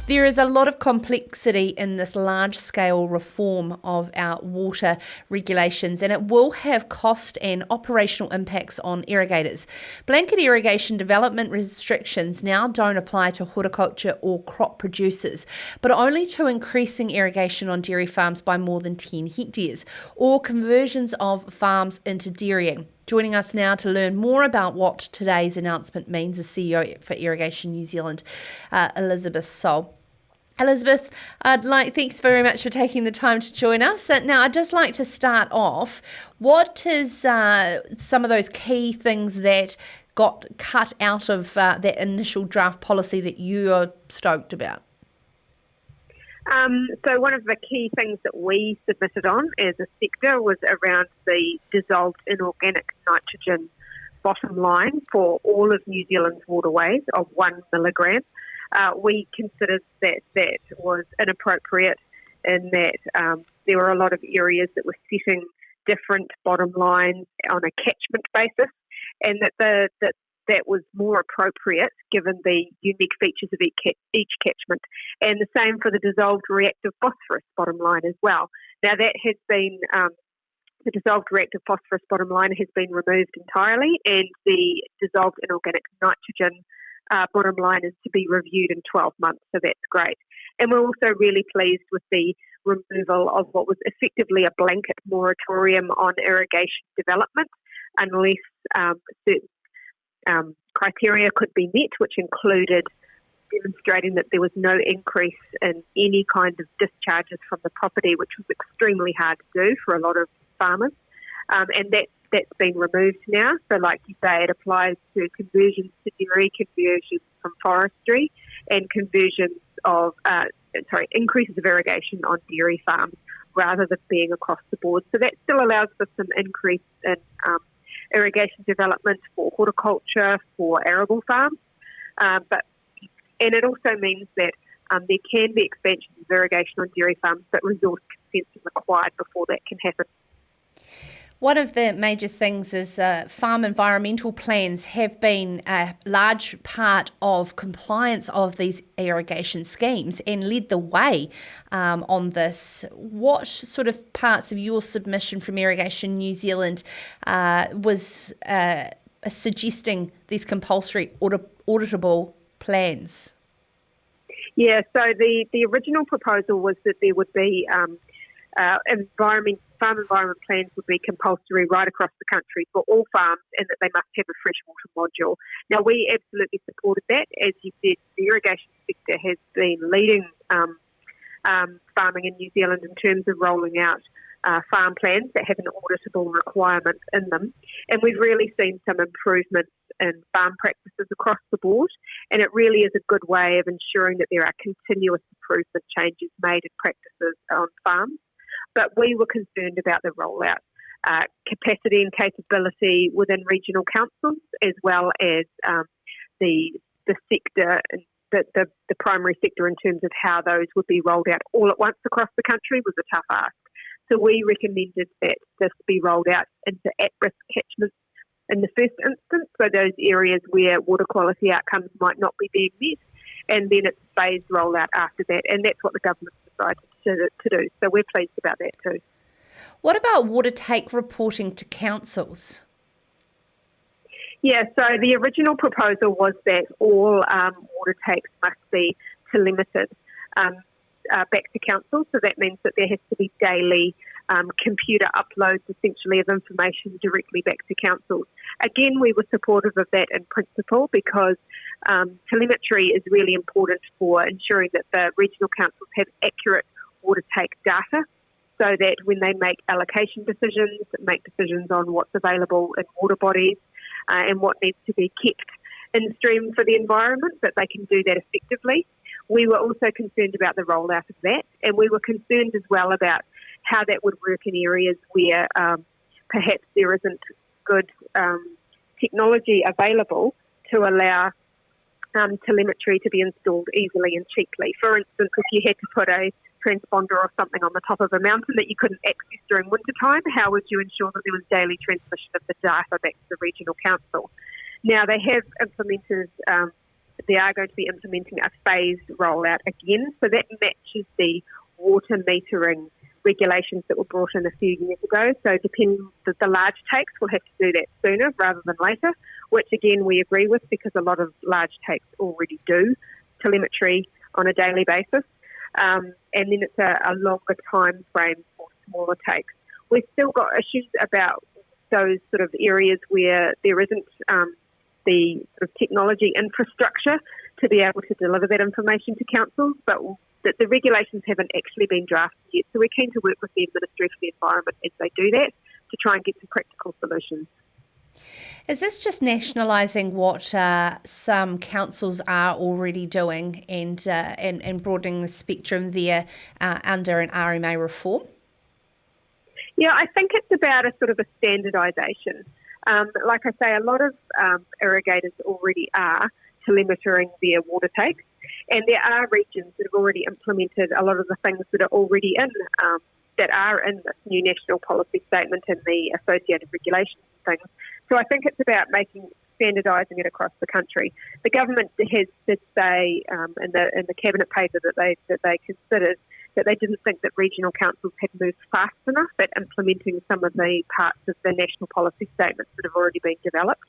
There is a lot of complexity in this large-scale reform of our water regulations, and it will have cost and operational impacts on irrigators. Blanket irrigation development restrictions now don't apply to horticulture or crop producers, but only to increasing irrigation on dairy farms by more than 10 hectares, or conversions of farms into dairying. Joining us now to learn more about what today's announcement means is CEO for Irrigation New Zealand, Elizabeth Soal. Elizabeth, thanks very much for taking the time to join us. Now, I'd just like to start off. What is some of those key things that got cut out of that initial draft policy that you are stoked about? So one of the key things that we submitted on as a sector was around the dissolved inorganic nitrogen bottom line for all of New Zealand's waterways of 1 milligram. We considered that was inappropriate in that there were a lot of areas that were setting different bottom lines on a catchment basis, and that was more appropriate given the unique features of each catchment. And the same for the dissolved reactive phosphorus bottom line as well. Now that has been, the dissolved reactive phosphorus bottom line has been removed entirely, and the dissolved inorganic nitrogen bottom line is to be reviewed in 12 months, so that's great. And we're also really pleased with the removal of what was effectively a blanket moratorium on irrigation development unless certain criteria could be met, which included demonstrating that there was no increase in any kind of discharges from the property, which was extremely hard to do for a lot of farmers. And that's been removed now. So like you say, it applies to conversions to dairy, conversions from forestry, and conversions of, increases of irrigation on dairy farms rather than being across the board. So that still allows for some increase in irrigation development for horticulture, for arable farms, and it also means that there can be expansions of irrigation on dairy farms, but resource consent is required before that can happen. One of the major things is farm environmental plans have been a large part of compliance of these irrigation schemes and led the way on this. What sort of parts of your submission from Irrigation New Zealand was suggesting these compulsory auditable plans? Yeah, so the original proposal was that there would be farm environment plans would be compulsory right across the country for all farms, and that they must have a freshwater module. Now, we absolutely supported that. As you said, the irrigation sector has been leading farming in New Zealand in terms of rolling out farm plans that have an auditable requirement in them. And we've really seen some improvements in farm practices across the board, and it really is a good way of ensuring that there are continuous improvement changes made in practices on farms. But we were concerned about the rollout, capacity and capability within regional councils, as well as the sector, the primary sector in terms of how those would be rolled out all at once across the country was a tough ask. So we recommended that this be rolled out into at-risk catchments in the first instance, so those areas where water quality outcomes might not be being met, and then it's phased rollout after that, and that's what the government decided to do. So we're pleased about that too. What about water take reporting to councils? Yeah, so the original proposal was that all water takes must be telemated back to council, so that means that there has to be daily computer uploads, essentially, of information directly back to councils. Again, we were supportive of that in principle because telemetry is really important for ensuring that the regional councils have accurate water take data, so that when they make allocation decisions, make decisions on what's available in water bodies and what needs to be kept in stream for the environment, that they can do that effectively. We were also concerned about the rollout of that, and we were concerned as well about how that would work in areas where perhaps there isn't good technology available to allow telemetry to be installed easily and cheaply. For instance, if you had to put a transponder or something on the top of a mountain that you couldn't access during winter time, how would you ensure that there was daily transmission of the data back to the regional council? Now, they have implemented they are going to be implementing a phased rollout again. So that matches the water metering regulations that were brought in a few years ago. So depending the large takes will have to do that sooner rather than later, which again we agree with because a lot of large takes already do telemetry on a daily basis. And then it's a longer time frame for smaller takes. We've still got issues about those sort of areas where there isn't the sort of technology infrastructure to be able to deliver that information to councils, but the regulations haven't actually been drafted yet. So we're keen to work with the Ministry for the Environment as they do that to try and get some practical solutions. Is this just nationalising what some councils are already doing and broadening the spectrum there under an RMA reform? Yeah, I think it's about a sort of a standardisation. Like I say, a lot of irrigators already are telemetering their water takes, and there are regions that have already implemented a lot of the things that are already in that are in this new national policy statement and the associated regulations and things. So I think it's about standardising it across the country. The government did say in the cabinet paper that they considered that they didn't think that regional councils had moved fast enough at implementing some of the parts of the national policy statements that have already been developed.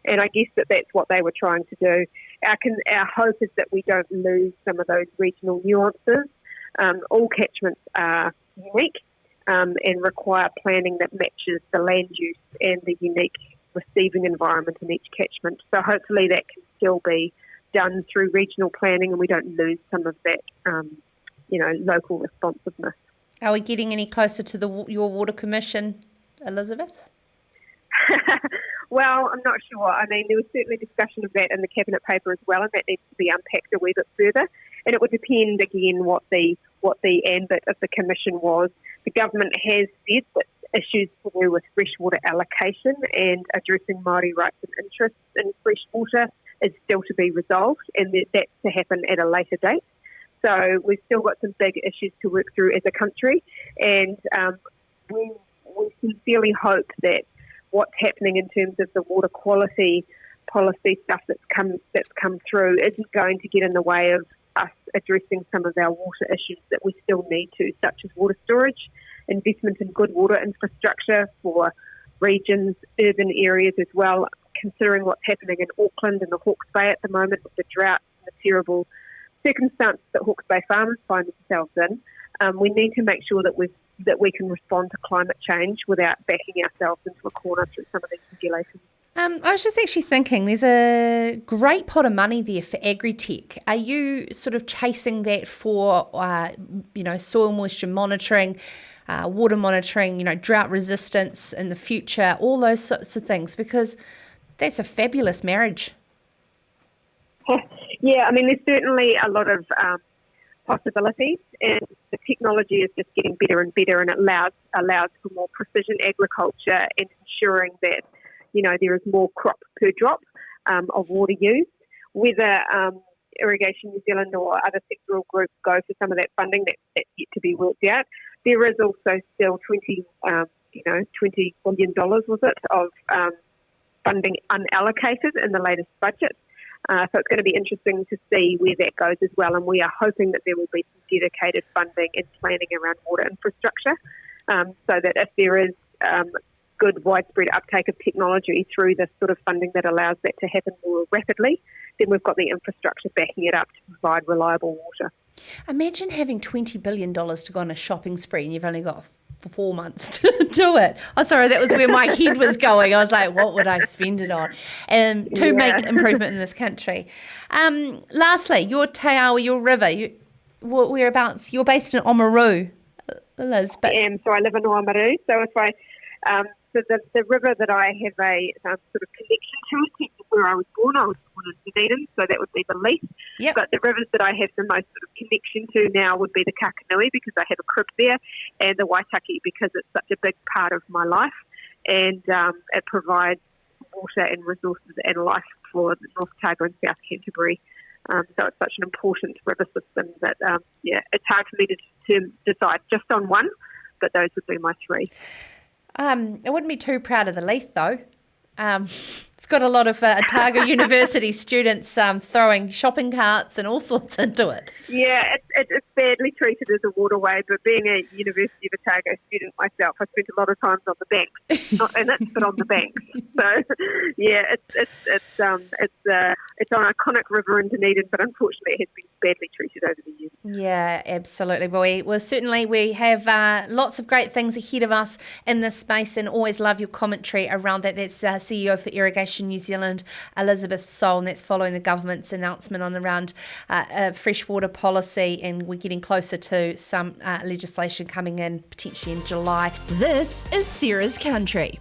And I guess that's what they were trying to do. Our hope is that we don't lose some of those regional nuances. All catchments are unique and require planning that matches the land use and the unique receiving environment in each catchment. So hopefully that can still be done through regional planning and we don't lose some of that local responsiveness. Are we getting any closer to your water commission, Elizabeth? Well, I'm not sure. I mean, there was certainly discussion of that in the cabinet paper as well, and that needs to be unpacked a wee bit further. And it would depend again what the ambit of the commission was. The government has said that issues to do with freshwater allocation and addressing Māori rights and interests in freshwater is still to be resolved, and that's to happen at a later date. So we've still got some big issues to work through as a country, and we sincerely hope that what's happening in terms of the water quality policy stuff that's come through isn't going to get in the way of us addressing some of our water issues that we still need to, such as water storage, investment in good water infrastructure for regions, urban areas as well, considering what's happening in Auckland and the Hawke's Bay at the moment with the drought and the terrible circumstances that Hawke's Bay farmers find themselves in. We need to make sure that we can respond to climate change without backing ourselves into a corner through some of these regulations. I was just actually thinking there's a great pot of money there for agri-tech. Are you sort of chasing that for, soil moisture monitoring, water monitoring, drought resistance in the future, all those sorts of things? Because that's a fabulous marriage. Yeah, I mean, there's certainly a lot of possibilities, and the technology is just getting better and better, and it allows for more precision agriculture and ensuring that there is more crop per drop of water used. Whether Irrigation New Zealand or other sectoral groups go for some of that funding, that's yet to be worked out. There is also still $20 billion was it of funding unallocated in the latest budget. So it's going to be interesting to see where that goes as well, and we are hoping that there will be some dedicated funding and planning around water infrastructure, so that if there is good widespread uptake of technology through this sort of funding that allows that to happen more rapidly, then we've got the infrastructure backing it up to provide reliable water. Imagine having $20 billion to go on a shopping spree and you've only got 4 months to do it. Oh, sorry, that was where my head was going. I was like, what would I spend it on? To make improvement in this country. Lastly, your te awa, your river, whereabouts? You're based in Oamaru, Liz. I am, so I live in Oamaru. So if the river that I have a sort of connection to is where I was born in Dunedin, so that would be the Leith. Yep. But the rivers that I have the most sort of connection to now would be the Kakanui, because I have a crib there, and the Waitaki, because it's such a big part of my life, and it provides water and resources and life for the North Otago and South Canterbury. So it's such an important river system that, it's hard for me to decide just on one, but those would be my three. I wouldn't be too proud of the Leith, though. It's It's got a lot of Otago University students throwing shopping carts and all sorts into it. Yeah, it's badly treated as a waterway, but being a University of Otago student myself, I spent a lot of times on the banks, not in it, but on the banks. So, yeah, it's an iconic river in Dunedin, but unfortunately it has been badly treated over the years. Yeah, absolutely, boy. Well, certainly we have lots of great things ahead of us in this space, and always love your commentary around that. That's CEO for Irrigation New Zealand, Elizabeth Soal, and that's following the government's announcement on around freshwater policy, and we're getting closer to some legislation coming in potentially in July. This is Sarah's Country.